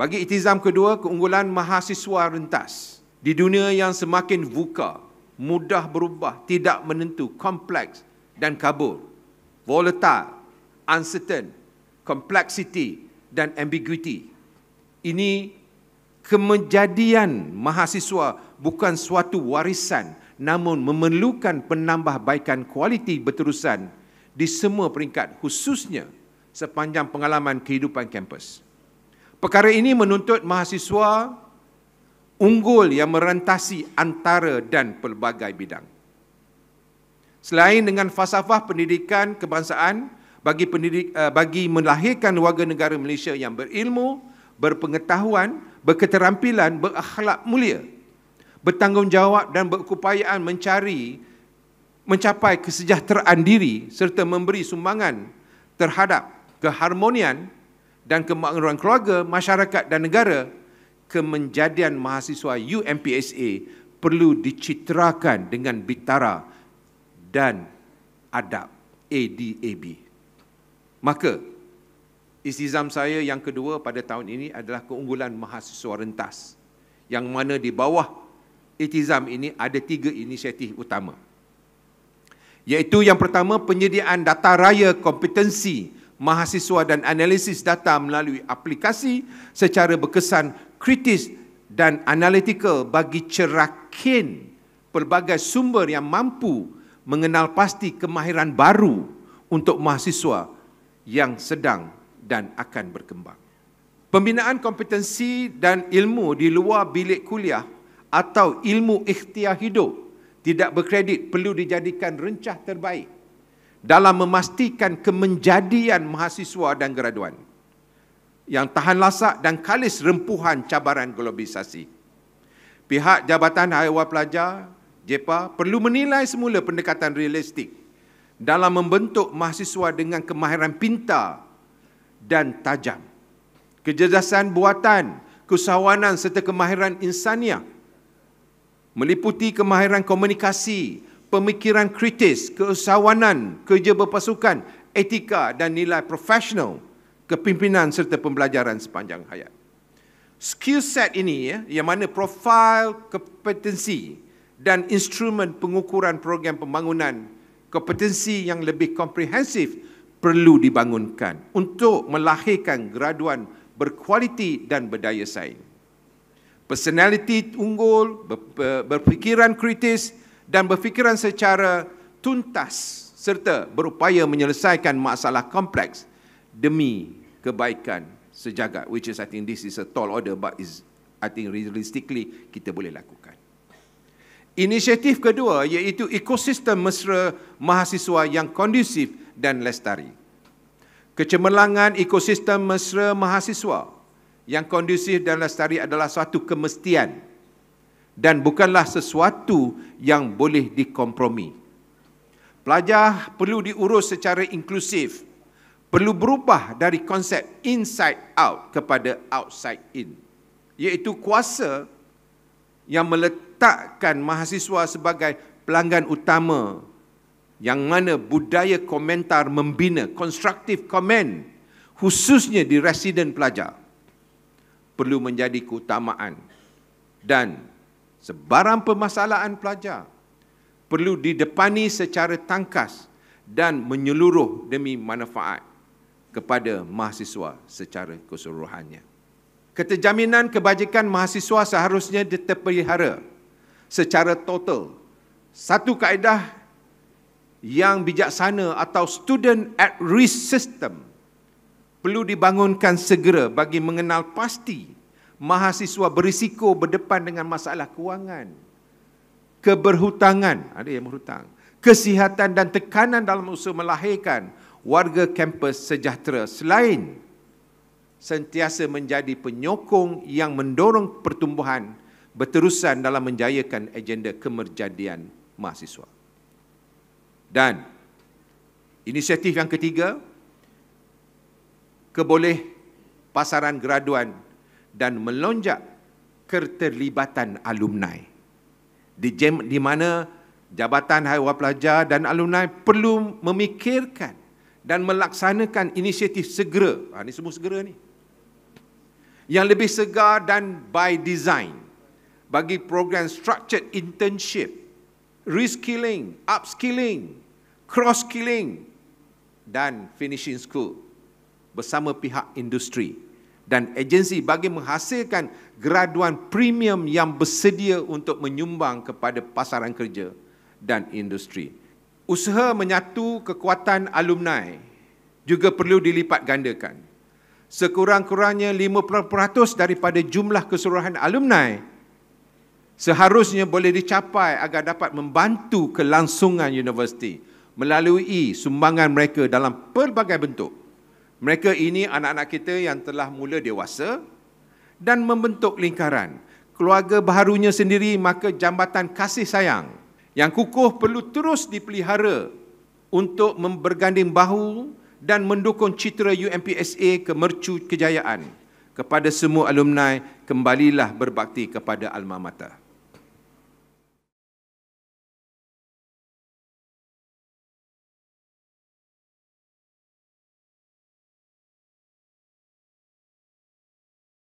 Bagi Itizam kedua, keunggulan mahasiswa rentas. Di dunia yang semakin VUCA, mudah berubah, tidak menentu, kompleks dan kabur, volatile, uncertain, complexity dan ambiguity. Ini kejadian mahasiswa bukan suatu warisan, namun memerlukan penambahbaikan kualiti berterusan di semua peringkat, khususnya sepanjang pengalaman kehidupan kampus. Perkara ini menuntut mahasiswa unggul yang merentasi antara dan pelbagai bidang. Selain dengan falsafah pendidikan kebangsaan bagi melahirkan warga negara Malaysia yang berilmu, berpengetahuan, berketerampilan, berakhlak mulia, bertanggungjawab dan berkeupayaan mencapai kesejahteraan diri serta memberi sumbangan terhadap keharmonian dan kemakmuran keluarga, masyarakat dan negara, kemenjadian mahasiswa UMPSA perlu dicitrakan dengan bitara dan adab ADAB. Maka, istizam saya yang kedua pada tahun ini adalah keunggulan mahasiswa rentas, yang mana di bawah itizam ini ada 3 inisiatif utama. Iaitu yang pertama, penyediaan data raya kompetensi mahasiswa dan analisis data melalui aplikasi secara berkesan kritis dan analytical bagi cerakin pelbagai sumber yang mampu mengenal pasti kemahiran baru untuk mahasiswa yang sedang dan akan berkembang. Pembinaan kompetensi dan ilmu di luar bilik kuliah atau ilmu ikhtiar hidup tidak berkredit perlu dijadikan rencah terbaik dalam memastikan kemenjadian mahasiswa dan graduan yang tahan lasak dan kalis rempuhan cabaran globalisasi. Pihak Jabatan Hal Ehwal Pelajar, JEPA, perlu menilai semula pendekatan realistik dalam membentuk mahasiswa dengan kemahiran pintar dan tajam, kecerdasan buatan, keusahawanan serta kemahiran insaniah, meliputi kemahiran komunikasi, pemikiran kritis, keusahawanan, kerja berpasukan, etika dan nilai profesional, kepimpinan serta pembelajaran sepanjang hayat. Skill set ini yang mana profil kompetensi dan instrumen pengukuran program pembangunan kompetensi yang lebih komprehensif perlu dibangunkan untuk melahirkan graduan berkualiti dan berdaya saing. Personaliti unggul, berfikiran kritis dan berfikiran secara tuntas serta berupaya menyelesaikan masalah kompleks demi kebaikan sejagat, which is I think this is a tall order but is I think realistically kita boleh lakukan. Inisiatif kedua iaitu ekosistem mesra mahasiswa yang kondusif dan lestari. Kecemerlangan ekosistem mesra mahasiswa yang kondusif dan lestari adalah suatu kemestian dan bukanlah sesuatu yang boleh dikompromi. Pelajar perlu diurus secara inklusif, perlu berubah dari konsep inside out kepada outside in, iaitu kuasa yang meletakkan mahasiswa sebagai pelanggan utama, yang mana budaya komentar membina, constructive comment, khususnya di residen pelajar, perlu menjadi keutamaan dan sebarang permasalahan pelajar perlu didepani secara tangkas dan menyeluruh demi manfaat kepada mahasiswa secara keseluruhannya. Keterjaminan kebajikan mahasiswa seharusnya diterpelihara secara total. Satu kaedah yang bijaksana atau student at risk system perlu dibangunkan segera bagi mengenal pasti mahasiswa berisiko berdepan dengan masalah kewangan, keberhutangan, ada yang berhutang, kesihatan dan tekanan dalam usaha melahirkan warga kampus sejahtera, selain sentiasa menjadi penyokong yang mendorong pertumbuhan berterusan dalam menjayakan agenda kemerjadian mahasiswa. Dan inisiatif yang ketiga, keboleh pasaran graduan dan melonjak keterlibatan alumni, di mana Jabatan Hal Ehwal Pelajar dan alumni perlu memikirkan dan melaksanakan inisiatif segera. Ini semua segera ni. yang lebih segar dan by design bagi program structured internship, reskilling, upskilling, cross-skilling dan finishing school bersama pihak industri dan agensi bagi menghasilkan graduan premium yang bersedia untuk menyumbang kepada pasaran kerja dan industri. Usaha menyatu kekuatan alumni juga perlu dilipat gandakan. Sekurang-kurangnya 50% daripada jumlah keseluruhan alumni seharusnya boleh dicapai agar dapat membantu kelangsungan universiti melalui sumbangan mereka dalam pelbagai bentuk. Mereka ini anak-anak kita yang telah mula dewasa dan membentuk lingkaran. Keluarga baharunya sendiri, maka jambatan kasih sayang yang kukuh perlu terus dipelihara untuk berganding bahu dan mendukung citra UMPSA ke mercu kejayaan. Kepada semua alumni, kembalilah berbakti kepada alma mater.